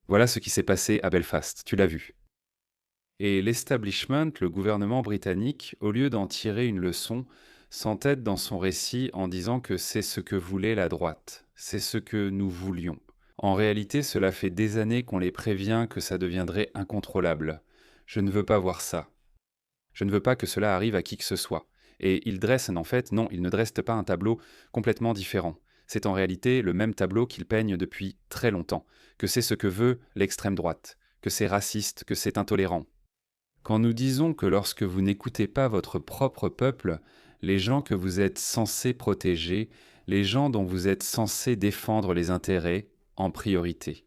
Voilà ce qui s'est passé à Belfast, tu l'as vu. Et l'establishment, le gouvernement britannique, au lieu d'en tirer une leçon, s'entête dans son récit en disant que c'est ce que voulait la droite, c'est ce que nous voulions. En réalité, cela fait des années qu'on les prévient que ça deviendrait incontrôlable. Je ne veux pas voir ça. Je ne veux pas que cela arrive à qui que ce soit. Et ils dressent, en fait, non, ils ne dressent pas un tableau complètement différent. C'est en réalité le même tableau qu'ils peignent depuis très longtemps, que c'est ce que veut l'extrême droite, que c'est raciste, que c'est intolérant. Quand nous disons que lorsque vous n'écoutez pas votre propre peuple, les gens que vous êtes censés protéger, les gens dont vous êtes censés défendre les intérêts en priorité.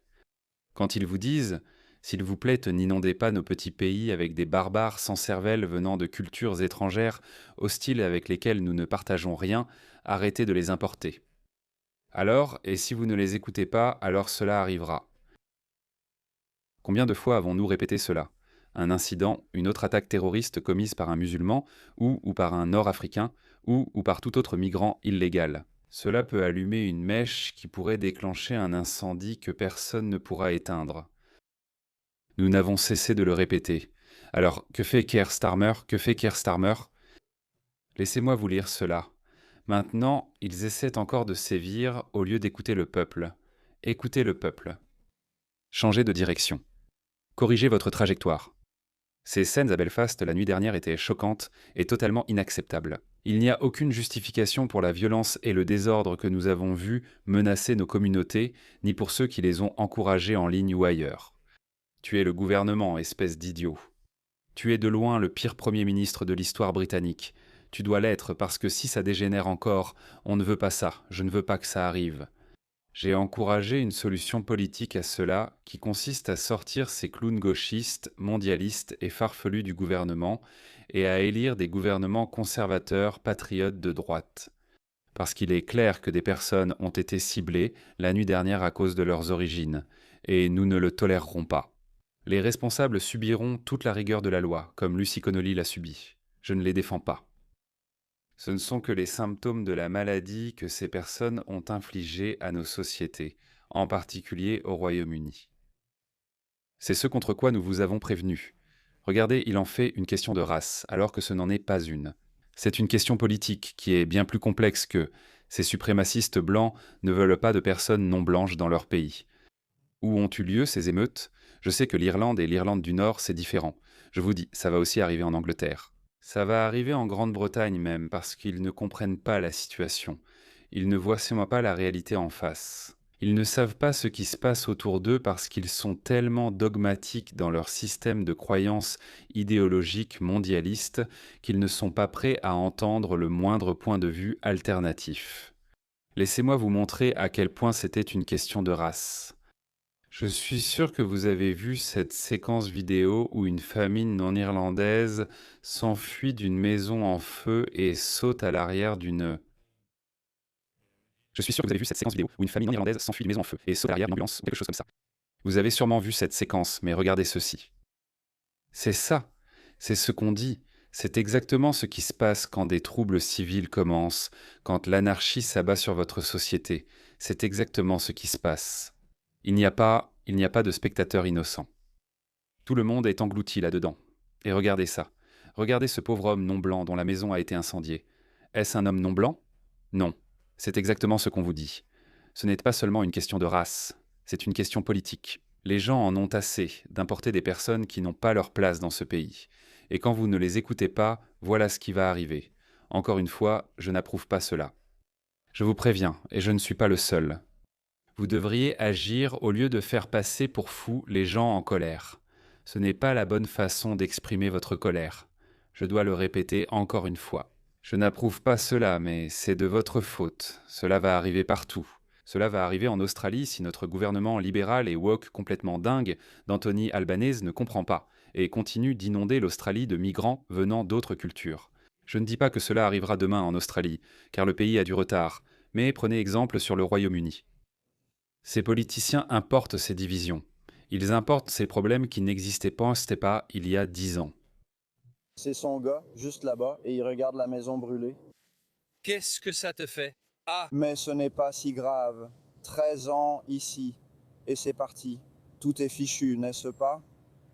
Quand ils vous disent s'il vous plaît, n'inondez pas nos petits pays avec des barbares sans cervelle venant de cultures étrangères, hostiles avec lesquelles nous ne partageons rien, arrêtez de les importer. Alors, et si vous ne les écoutez pas, alors cela arrivera. Combien de fois avons-nous répété cela? Un incident, une autre attaque terroriste commise par un musulman, ou par un nord-africain, ou par tout autre migrant illégal. Cela peut allumer une mèche qui pourrait déclencher un incendie que personne ne pourra éteindre. Nous n'avons cessé de le répéter. Alors, que fait Keir Starmer? Que fait Keir Starmer? Laissez-moi vous lire cela. Maintenant, ils essaient encore de sévir au lieu d'écouter le peuple. Écoutez le peuple. Changez de direction. Corrigez votre trajectoire. Ces scènes à Belfast la nuit dernière étaient choquantes et totalement inacceptables. Il n'y a aucune justification pour la violence et le désordre que nous avons vus menacer nos communautés, ni pour ceux qui les ont encouragés en ligne ou ailleurs. Tu es le gouvernement, espèce d'idiot. Tu es de loin le pire Premier ministre de l'histoire britannique. Tu dois l'être parce que si ça dégénère encore, on ne veut pas ça, je ne veux pas que ça arrive. J'ai encouragé une solution politique à cela qui consiste à sortir ces clowns gauchistes, mondialistes et farfelus du gouvernement et à élire des gouvernements conservateurs, patriotes de droite. Parce qu'il est clair que des personnes ont été ciblées la nuit dernière à cause de leurs origines, et nous ne le tolérerons pas. Les responsables subiront toute la rigueur de la loi, comme Lucy Connolly l'a subi. Je ne les défends pas. Ce ne sont que les symptômes de la maladie que ces personnes ont infligés à nos sociétés, en particulier au Royaume-Uni. C'est ce contre quoi nous vous avons prévenu. Regardez, il en fait une question de race, alors que ce n'en est pas une. C'est une question politique qui est bien plus complexe que ces suprémacistes blancs ne veulent pas de personnes non blanches dans leur pays. Où ont eu lieu ces émeutes? Je sais que l'Irlande et l'Irlande du Nord, c'est différent. Je vous dis, ça va aussi arriver en Angleterre. Ça va arriver en Grande-Bretagne même, parce qu'ils ne comprennent pas la situation. Ils ne voient sûrement pas la réalité en face. Ils ne savent pas ce qui se passe autour d'eux parce qu'ils sont tellement dogmatiques dans leur système de croyances idéologiques mondialistes qu'ils ne sont pas prêts à entendre le moindre point de vue alternatif. Laissez-moi vous montrer à quel point c'était une question de race. Je suis sûr que vous avez vu cette séquence vidéo où une famille non irlandaise s'enfuit d'une maison en feu et saute à l'arrière d'une... Je suis sûr que vous avez vu cette séquence vidéo où une famille non irlandaise s'enfuit d'une maison en feu et saute à l'arrière d'une ambulance ou quelque chose comme ça. Vous avez sûrement vu cette séquence, mais regardez ceci. C'est ça, c'est ce qu'on dit, c'est exactement ce qui se passe quand des troubles civils commencent, quand l'anarchie s'abat sur votre société. C'est exactement ce qui se passe. Il n'y a pas de spectateurs innocents. Tout le monde est englouti là-dedans. Et regardez ça. Regardez ce pauvre homme non blanc dont la maison a été incendiée. Est-ce un homme non blanc? Non. C'est exactement ce qu'on vous dit. Ce n'est pas seulement une question de race, c'est une question politique. Les gens en ont assez d'importer des personnes qui n'ont pas leur place dans ce pays. Et quand vous ne les écoutez pas, voilà ce qui va arriver. Encore une fois, je n'approuve pas cela. Je vous préviens, et je ne suis pas le seul. Vous devriez agir au lieu de faire passer pour fous les gens en colère. Ce n'est pas la bonne façon d'exprimer votre colère. Je dois le répéter encore une fois. Je n'approuve pas cela, mais c'est de votre faute. Cela va arriver partout. Cela va arriver en Australie si notre gouvernement libéral et woke complètement dingue d'Anthony Albanese ne comprend pas et continue d'inonder l'Australie de migrants venant d'autres cultures. Je ne dis pas que cela arrivera demain en Australie, car le pays a du retard, mais prenez exemple sur le Royaume-Uni. Ces politiciens importent ces divisions. Ils importent ces problèmes qui n'existaient pas il y a 10 ans. C'est son gars, juste là-bas, et il regarde la maison brûler. Qu'est-ce que ça te fait? Ah, Mais ce n'est pas si grave. 13 ans ici, et c'est parti. Tout est fichu, n'est-ce pas?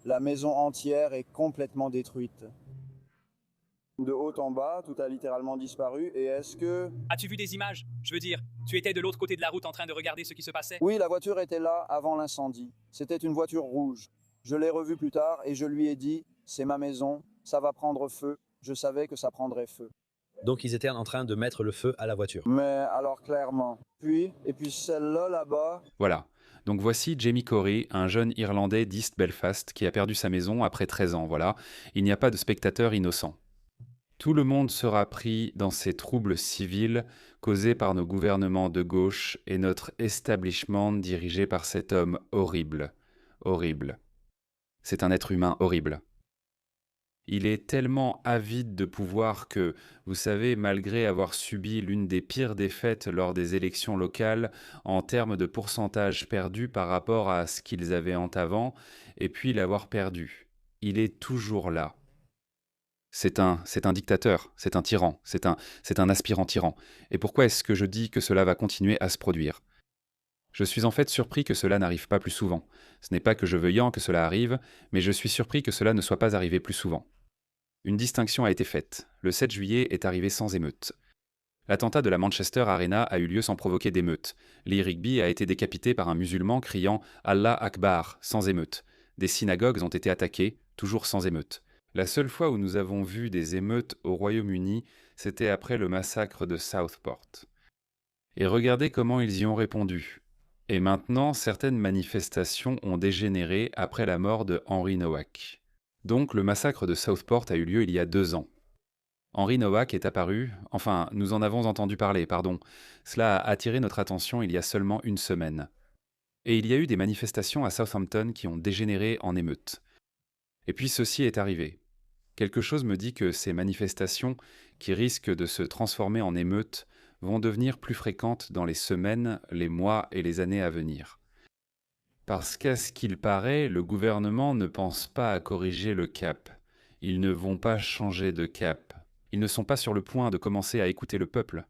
La maison entière est complètement détruite. De haut en bas, tout a littéralement disparu. Et est-ce que... As-tu vu des images? Je veux dire, tu étais de l'autre côté de la route en train de regarder ce qui se passait? Oui, la voiture était là avant l'incendie. C'était une voiture rouge. Je l'ai revue plus tard et je lui ai dit, c'est ma maison, ça va prendre feu. Je savais que ça prendrait feu. Donc ils étaient en train de mettre le feu à la voiture. Mais alors clairement. Et puis celle-là, là-bas... Voilà. Donc voici Jamie Corey, un jeune Irlandais d'East Belfast qui a perdu sa maison après 13 ans, voilà. Il n'y a pas de spectateur innocent. Tout le monde sera pris dans ces troubles civils causés par nos gouvernements de gauche et notre establishment dirigé par cet homme horrible. Horrible. C'est un être humain horrible. Il est tellement avide de pouvoir que, vous savez, malgré avoir subi l'une des pires défaites lors des élections locales en termes de pourcentage perdu par rapport à ce qu'ils avaient en avant, et puis l'avoir perdu, il est toujours là. C'est un dictateur, c'est un tyran, c'est un aspirant tyran. Et pourquoi est-ce que je dis que cela va continuer à se produire? Je suis en fait surpris que cela n'arrive pas plus souvent. Ce n'est pas que je veuille que cela arrive, mais je suis surpris que cela ne soit pas arrivé plus souvent. Une distinction a été faite. Le 7 juillet est arrivé sans émeute. L'attentat de la Manchester Arena a eu lieu sans provoquer d'émeute. Lee Rigby a été décapité par un musulman criant « Allah Akbar » sans émeute. Des synagogues ont été attaquées, toujours sans émeute. La seule fois où nous avons vu des émeutes au Royaume-Uni, c'était après le massacre de Southport. Et regardez comment ils y ont répondu. Et maintenant, certaines manifestations ont dégénéré après la mort de Henry Nowak. Donc le massacre de Southport a eu lieu il y a 2 ans. Henry Nowak est apparu, enfin, nous en avons entendu parler, pardon. Cela a attiré notre attention il y a seulement 1 semaine. Et il y a eu des manifestations à Southampton qui ont dégénéré en émeutes. Et puis ceci est arrivé. Quelque chose me dit que ces manifestations, qui risquent de se transformer en émeutes, vont devenir plus fréquentes dans les semaines, les mois et les années à venir. Parce qu'à ce qu'il paraît, le gouvernement ne pense pas à corriger le cap. Ils ne vont pas changer de cap. Ils ne sont pas sur le point de commencer à écouter le peuple,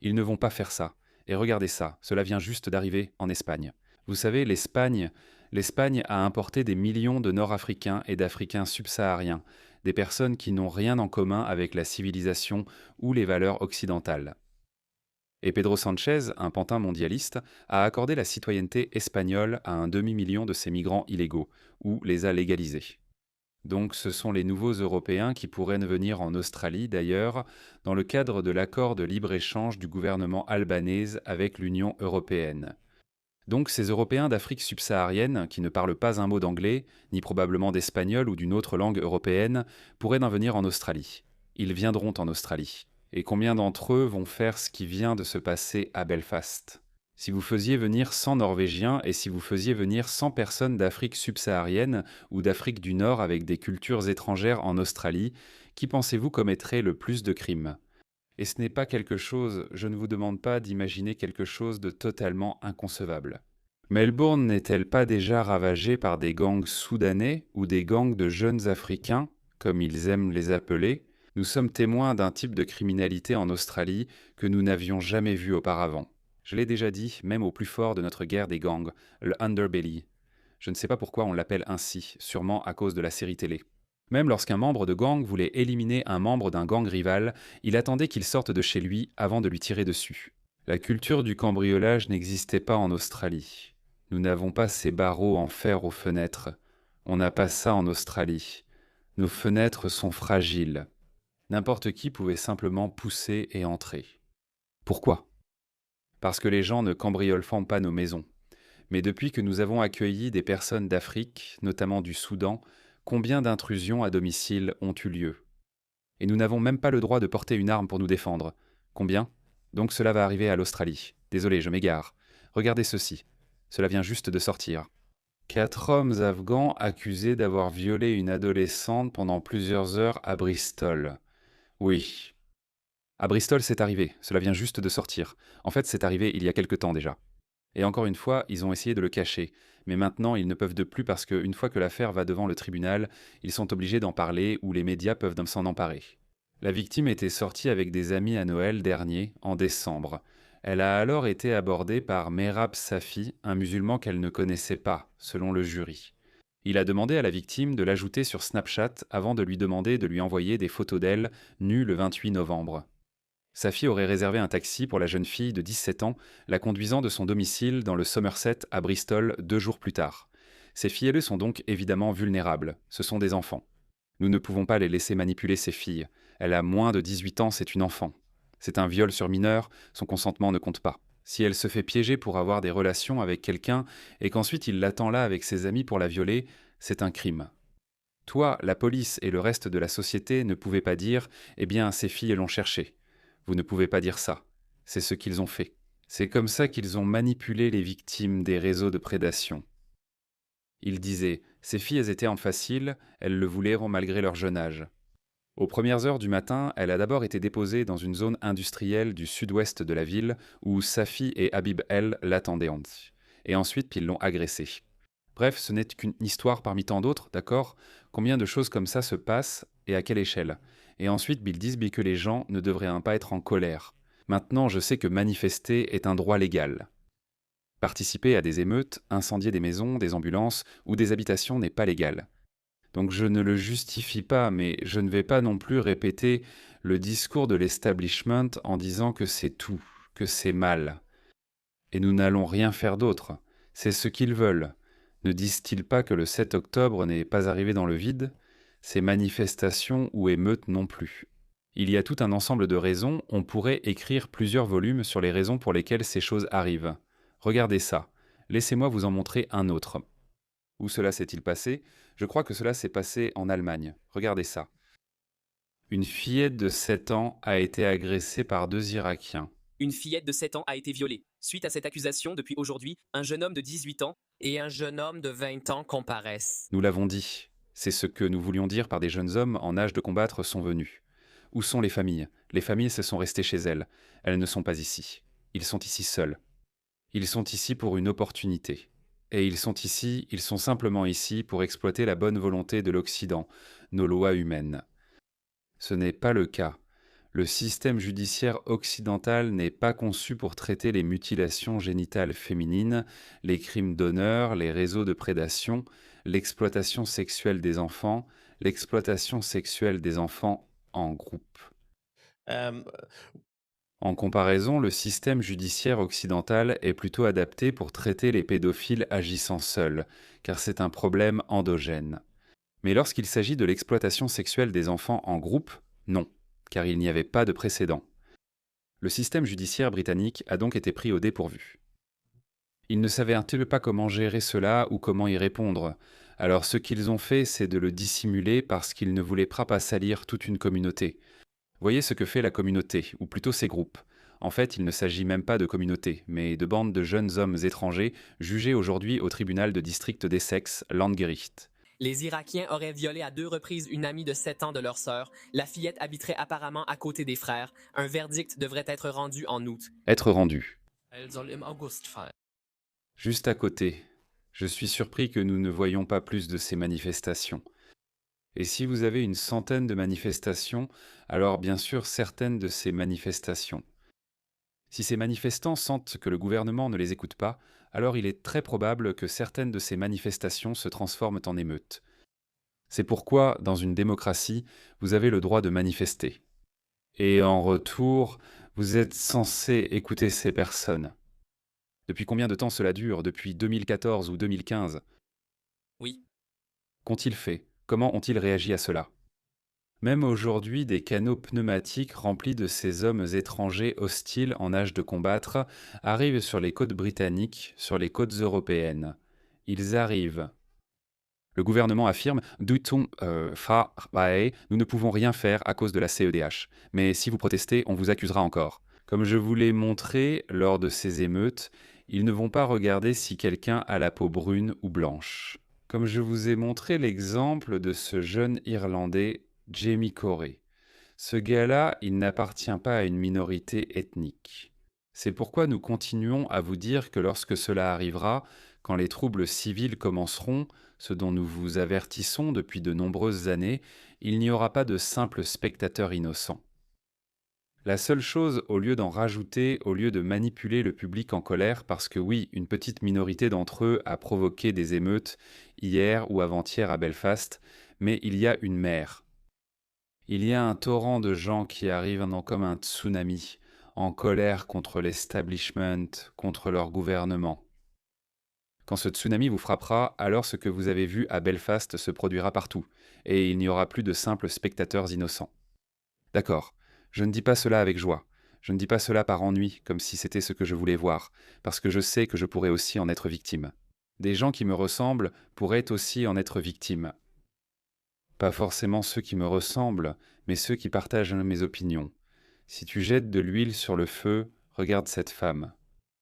Ils ne vont pas faire ça. Et regardez ça, cela vient juste d'arriver en Espagne. Vous savez, l'Espagne a importé des millions de Nord-Africains et d'Africains subsahariens, des personnes qui n'ont rien en commun avec la civilisation ou les valeurs occidentales. Et Pedro Sánchez, un pantin mondialiste, a accordé la citoyenneté espagnole à un demi-million de ces migrants illégaux, ou les a légalisés. Donc ce sont les nouveaux Européens qui pourraient venir en Australie, d'ailleurs, dans le cadre de l'accord de libre-échange du gouvernement albanais avec l'Union européenne. Donc ces Européens d'Afrique subsaharienne, qui ne parlent pas un mot d'anglais, ni probablement d'espagnol ou d'une autre langue européenne, pourraient en venir en Australie. Ils viendront en Australie. Et combien d'entre eux vont faire ce qui vient de se passer à Belfast? Si vous faisiez venir 100 Norvégiens et si vous faisiez venir 100 personnes d'Afrique subsaharienne ou d'Afrique du Nord avec des cultures étrangères en Australie, qui pensez-vous commettrait le plus de crimes? Et ce n'est pas quelque chose, je ne vous demande pas d'imaginer quelque chose de totalement inconcevable. Melbourne n'est-elle pas déjà ravagée par des gangs soudanais ou des gangs de jeunes Africains, comme ils aiment les appeler? Nous sommes témoins d'un type de criminalité en Australie que nous n'avions jamais vu auparavant. Je l'ai déjà dit, même au plus fort de notre guerre des gangs, le underbelly. Je ne sais pas pourquoi on l'appelle ainsi, sûrement à cause de la série télé. Même lorsqu'un membre de gang voulait éliminer un membre d'un gang rival, il attendait qu'il sorte de chez lui avant de lui tirer dessus. La culture du cambriolage n'existait pas en Australie. Nous n'avons pas ces barreaux en fer aux fenêtres. On n'a pas ça en Australie. Nos fenêtres sont fragiles. N'importe qui pouvait simplement pousser et entrer. Pourquoi? Parce que les gens ne cambriolent pas nos maisons. Mais depuis que nous avons accueilli des personnes d'Afrique, notamment du Soudan, combien d'intrusions à domicile ont eu lieu? Et nous n'avons même pas le droit de porter une arme pour nous défendre. Combien? Donc cela va arriver à l'Australie. Désolé, je m'égare. Regardez ceci. Cela vient juste de sortir. 4 hommes afghans accusés d'avoir violé une adolescente pendant plusieurs heures à Bristol. Oui. À Bristol, c'est arrivé. Cela vient juste de sortir. En fait, c'est arrivé il y a quelque temps déjà. Et encore une fois, ils ont essayé de le cacher. Mais maintenant, ils ne peuvent de plus parce qu'une fois que l'affaire va devant le tribunal, ils sont obligés d'en parler ou les médias peuvent s'en emparer. La victime était sortie avec des amis à Noël dernier, en décembre. Elle a alors été abordée par Merab Safi, un musulman qu'elle ne connaissait pas, selon le jury. Il a demandé à la victime de l'ajouter sur Snapchat avant de lui demander de lui envoyer des photos d'elle, nue le 28 novembre. Safi aurait réservé un taxi pour la jeune fille de 17 ans, la conduisant de son domicile dans le Somerset à Bristol 2 jours plus tard. Ces filles sont donc évidemment vulnérables, ce sont des enfants. Nous ne pouvons pas les laisser manipuler ces filles. Elle a moins de 18 ans, c'est une enfant. C'est un viol sur mineur, son consentement ne compte pas. Si elle se fait piéger pour avoir des relations avec quelqu'un et qu'ensuite il l'attend là avec ses amis pour la violer, c'est un crime. Toi, la police et le reste de la société ne pouvaient pas dire « Eh bien, ces filles l'ont cherché ». Vous ne pouvez pas dire ça. C'est ce qu'ils ont fait. C'est comme ça qu'ils ont manipulé les victimes des réseaux de prédation. Ils disaient « Ces filles étaient en facile, elles le voulaient malgré leur jeune âge ». Aux premières heures du matin, elle a d'abord été déposée dans une zone industrielle du sud-ouest de la ville où Safi et Habib El l'attendaient. Et ensuite, ils l'ont agressée. Bref, ce n'est qu'une histoire parmi tant d'autres, d'accord? Combien de choses comme ça se passent et à quelle échelle? Et ensuite, ils disent que les gens ne devraient pas être en colère. Maintenant, je sais que manifester est un droit légal. Participer à des émeutes, incendier des maisons, des ambulances ou des habitations n'est pas légal. Donc je ne le justifie pas, mais je ne vais pas non plus répéter le discours de l'establishment en disant que c'est tout, que c'est mal. Et nous n'allons rien faire d'autre. C'est ce qu'ils veulent. Ne disent-ils pas que le 7 octobre n'est pas arrivé dans le vide? Ces manifestations ou émeutes non plus. Il y a tout un ensemble de raisons, on pourrait écrire plusieurs volumes sur les raisons pour lesquelles ces choses arrivent. Regardez ça. Laissez-moi vous en montrer un autre. Où cela s'est-il passé? Je crois que cela s'est passé en Allemagne. Regardez ça. Une fillette de 7 ans a été agressée par 2 Irakiens. Une fillette de 7 ans a été violée. Suite à cette accusation, depuis aujourd'hui, un jeune homme de 18 ans et un jeune homme de 20 ans comparaissent. Nous l'avons dit. C'est ce que nous voulions dire par des jeunes hommes en âge de combattre sont venus. Où sont les familles? Les familles se sont restées chez elles. Elles ne sont pas ici. Ils sont ici seuls. Ils sont ici pour une opportunité. Et ils sont simplement ici pour exploiter la bonne volonté de l'Occident, nos lois humaines. Ce n'est pas le cas. Le système judiciaire occidental n'est pas conçu pour traiter les mutilations génitales féminines, les crimes d'honneur, les réseaux de prédation, l'exploitation sexuelle des enfants en groupe. En comparaison, le système judiciaire occidental est plutôt adapté pour traiter les pédophiles agissant seuls, car c'est un problème endogène. Mais lorsqu'il s'agit de l'exploitation sexuelle des enfants en groupe, non, car il n'y avait pas de précédent. Le système judiciaire britannique a donc été pris au dépourvu. Ils ne savaient un peu pas comment gérer cela ou comment y répondre. Alors ce qu'ils ont fait, c'est de le dissimuler parce qu'ils ne voulaient pas salir toute une communauté. Voyez ce que fait la communauté, ou plutôt ses groupes. En fait, il ne s'agit même pas de communauté, mais de bandes de jeunes hommes étrangers jugés aujourd'hui au tribunal de district d'Essex, Landgericht. Les Irakiens auraient violé à 2 reprises une amie de 7 ans de leur sœur. La fillette habiterait apparemment à côté des frères. Un verdict devrait être rendu en août. Être rendu. Elle soll im August fallen. Juste à côté. Je suis surpris que nous ne voyions pas plus de ces manifestations. Et si vous avez une centaine de manifestations, alors bien sûr certaines de ces manifestations. Si ces manifestants sentent que le gouvernement ne les écoute pas, alors il est très probable que certaines de ces manifestations se transforment en émeutes. C'est pourquoi, dans une démocratie, vous avez le droit de manifester. Et en retour, vous êtes censé écouter ces personnes. Depuis combien de temps cela dure? Depuis 2014 ou 2015? Oui. Qu'ont-ils fait? Comment ont-ils réagi à cela? Même aujourd'hui, des canaux pneumatiques remplis de ces hommes étrangers hostiles en âge de combattre arrivent sur les côtes britanniques, sur les côtes européennes. Ils arrivent. Le gouvernement affirme « nous ne pouvons rien faire à cause de la CEDH. Mais si vous protestez, on vous accusera encore. » Comme je vous l'ai montré lors de ces émeutes, ils ne vont pas regarder si quelqu'un a la peau brune ou blanche. Comme je vous ai montré l'exemple de ce jeune Irlandais, Jamie Corey. Ce gars-là, il n'appartient pas à une minorité ethnique. C'est pourquoi nous continuons à vous dire que lorsque cela arrivera, quand les troubles civils commenceront, ce dont nous vous avertissons depuis de nombreuses années, il n'y aura pas de simples spectateurs innocents. La seule chose, au lieu d'en rajouter, au lieu de manipuler le public en colère, parce que oui, une petite minorité d'entre eux a provoqué des émeutes hier ou avant-hier à Belfast, mais il y a une mer. Il y a un torrent de gens qui arrivent comme un tsunami, en colère contre l'establishment, contre leur gouvernement. Quand ce tsunami vous frappera, alors ce que vous avez vu à Belfast se produira partout, et il n'y aura plus de simples spectateurs innocents. D'accord, je ne dis pas cela avec joie, je ne dis pas cela par ennui, comme si c'était ce que je voulais voir, parce que je sais que je pourrais aussi en être victime. Des gens qui me ressemblent pourraient aussi en être victimes. Pas forcément ceux qui me ressemblent, mais ceux qui partagent mes opinions. Si tu jettes de l'huile sur le feu, regarde cette femme.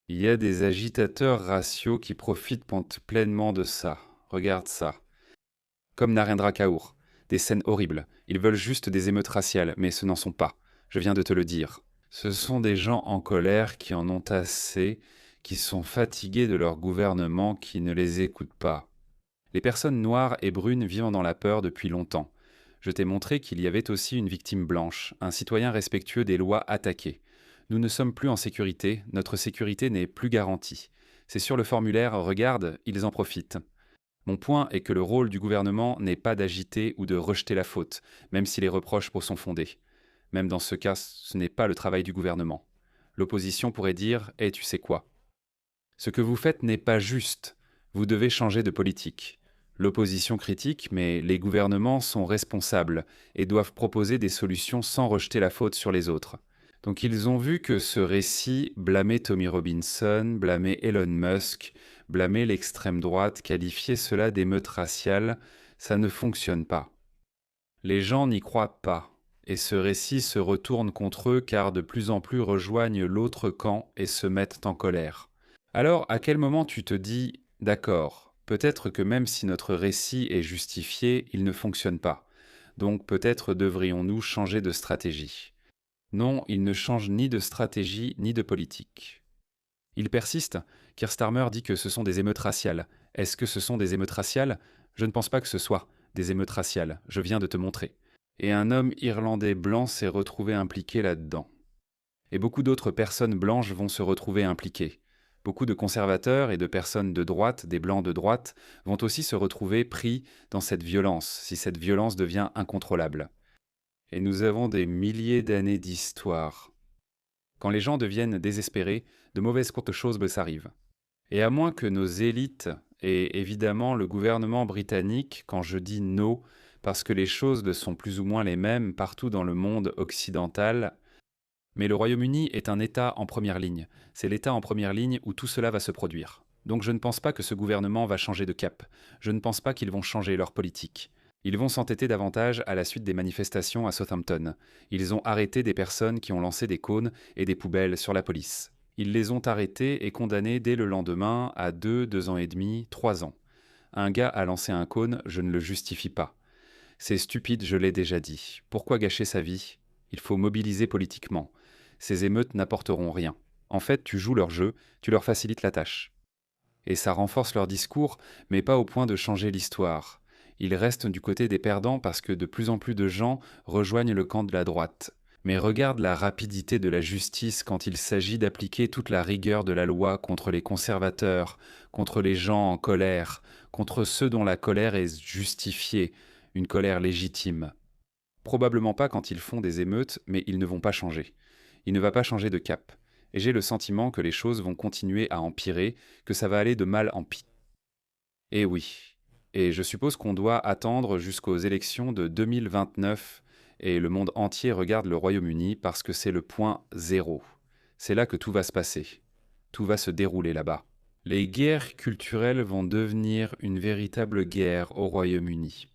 Il y a des agitateurs raciaux qui profitent pleinement de ça. Regarde ça. Comme Narendra Kaur. Des scènes horribles. Ils veulent juste des émeutes raciales, mais ce n'en sont pas. Je viens de te le dire. Ce sont des gens en colère qui en ont assez, qui sont fatigués de leur gouvernement qui ne les écoute pas. Les personnes noires et brunes vivent dans la peur depuis longtemps. Je t'ai montré qu'il y avait aussi une victime blanche, un citoyen respectueux des lois attaqué. Nous ne sommes plus en sécurité, notre sécurité n'est plus garantie. C'est sur le formulaire, regarde, ils en profitent. Mon point est que le rôle du gouvernement n'est pas d'agiter ou de rejeter la faute, même si les reproches sont fondés. Même dans ce cas, ce n'est pas le travail du gouvernement. L'opposition pourrait dire « Eh, tu sais quoi ? Ce que vous faites n'est pas juste. Vous devez changer de politique. » L'opposition critique, mais les gouvernements sont responsables et doivent proposer des solutions sans rejeter la faute sur les autres. Donc ils ont vu que ce récit blâmait Tommy Robinson, blâmait Elon Musk, blâmait l'extrême droite, qualifiait cela d'émeute raciale, ça ne fonctionne pas. Les gens n'y croient pas, et ce récit se retourne contre eux car de plus en plus rejoignent l'autre camp et se mettent en colère. Alors à quel moment tu te dis « D'accord, peut-être que même si notre récit est justifié, il ne fonctionne pas, donc peut-être devrions-nous changer de stratégie ». Non, il ne change ni de stratégie ni de politique. Il persiste. Keir Starmer dit que ce sont des émeutes raciales. Est-ce que ce sont des émeutes raciales ? Je ne pense pas que ce soit des émeutes raciales. Je viens de te montrer. Et un homme irlandais blanc s'est retrouvé impliqué là-dedans. Et beaucoup d'autres personnes blanches vont se retrouver impliquées. Beaucoup de conservateurs et de personnes de droite, des blancs de droite, vont aussi se retrouver pris dans cette violence, si cette violence devient incontrôlable. Et nous avons des milliers d'années d'histoire. Quand les gens deviennent désespérés, de mauvaises courtes choses s'arrivent. Et à moins que nos élites, et évidemment le gouvernement britannique, quand je dis « nos », parce que les choses sont plus ou moins les mêmes partout dans le monde occidental, mais le Royaume-Uni est un État en première ligne. C'est l'État en première ligne où tout cela va se produire. Donc je ne pense pas que ce gouvernement va changer de cap. Je ne pense pas qu'ils vont changer leur politique. Ils vont s'entêter davantage à la suite des manifestations à Southampton. Ils ont arrêté des personnes qui ont lancé des cônes et des poubelles sur la police. Ils les ont arrêtés et condamnés dès le lendemain à 2 ans et demi, 3 ans. Un gars a lancé un cône, je ne le justifie pas. C'est stupide, je l'ai déjà dit. Pourquoi gâcher sa vie ? Il faut mobiliser politiquement. Ces émeutes n'apporteront rien. En fait, tu joues leur jeu, tu leur facilites la tâche. Et ça renforce leur discours, mais pas au point de changer l'histoire. Ils restent du côté des perdants parce que de plus en plus de gens rejoignent le camp de la droite. Mais regarde la rapidité de la justice quand il s'agit d'appliquer toute la rigueur de la loi contre les conservateurs, contre les gens en colère, contre ceux dont la colère est justifiée, une colère légitime. Probablement pas quand ils font des émeutes, mais ils ne vont pas changer. Il ne va pas changer de cap. Et j'ai le sentiment que les choses vont continuer à empirer, que ça va aller de mal en pis. Et oui. Et je suppose qu'on doit attendre jusqu'aux élections de 2029 et le monde entier regarde le Royaume-Uni parce que c'est le point zéro. C'est là que tout va se passer. Tout va se dérouler là-bas. Les guerres culturelles vont devenir une véritable guerre au Royaume-Uni.